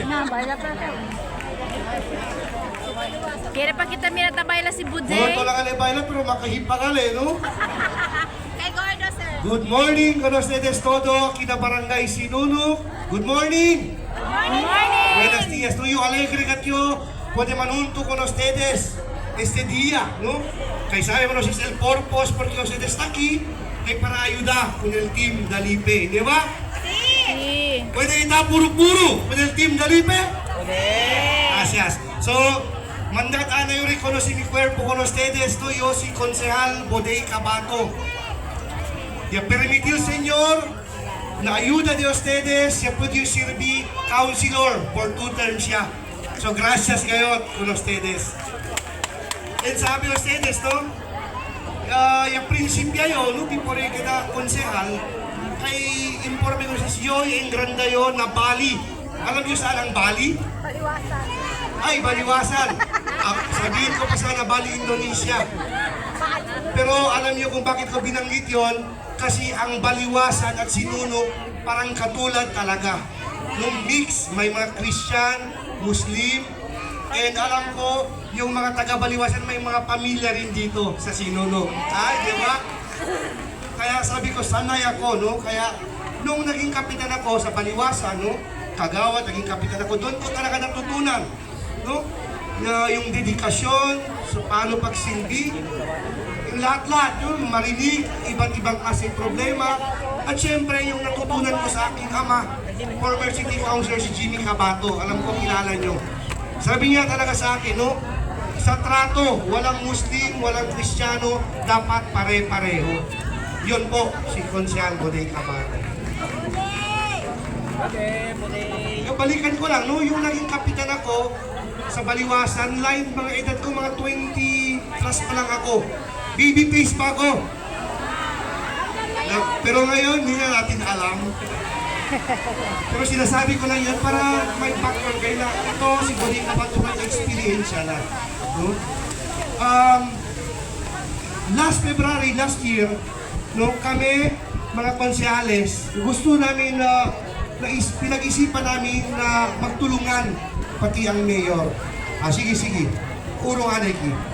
Na, baila pa ka. Kaya pa kita minata baila si Budjay. Mundo lang alay baila pero makahipa ka no? Kay Gordo, sir. Good morning, con ustedes todo, kita barangay Sinunok. Good morning. Good morning. Buenos días, estoy alegre que yo puede manunto con ustedes este día, ¿no? Kaya sabemos es el purpose porque ustedes está aquí ay para ayudar con el team Dalipe, di ba? Sí. Pwede kita puro-puro con el team Dalipe? Gracias. So, mandat ana yo reconoce mi cuerpo con ustedes, estoy yo si concejal Bodey Cabato. Y a permitir, Señor, la ayuda de ustedes, se puede servir counselor por 2 terms siya. So, gracias ngayon con ustedes. And sabi ustedes, no? Yung prinsipya yun, no? Before kita konsehal, ay informe ko sa siyo, yung granda yun na Bali. Alam niyo saan ang Bali? Baliwasan. Ay, Baliwasan. Sabihin ko pa sana Bali, Indonesia. Pero alam niyo kung bakit ko binanggit yon? Kasi ang Baliwasan at Sinunok parang katulad talaga. Nung mix, may mga Christian, Muslim, and alam ko, yung mga taga-Baliwasan may mga pamilya rin dito sa Sinunok. Ay, di ba? Kaya sabi ko, sanay ako, no? Kaya nung naging kapitan ako sa Baliwasan, no? Kagawad, naging kapitan ako, doon ko talaga natutunan, no? Yung dedikasyon, so paano pagsilbi, yung lahat-lahat, yung marinig, iba't-ibang klaseng problema, at syempre yung natutunan ko sa aking ama, former city councilor si Jimmy Cabato, alam ko kilala nyo. Sabi niya talaga sa akin, no? Sa trato, walang Muslim, walang Kristiyano, dapat pare-pareho. Yun po, si Konsehal Bodey Cabato. Yung balikan ko lang, no? Yung naging kapitan ako sa Baliwasan, line, mga edad ko, mga 20 plus pa lang ako. Baby face pa ako. Pero ngayon, hindi na natin alam. Pero sinasabi ko lang yan para may background kayo na ito si Bodey Cabato may experience na. No? Last February, last year, no, kami, mga konsehales, gusto namin pinag-isipan namin na magtulungan pati ang mayor. Sige, urong anay ki.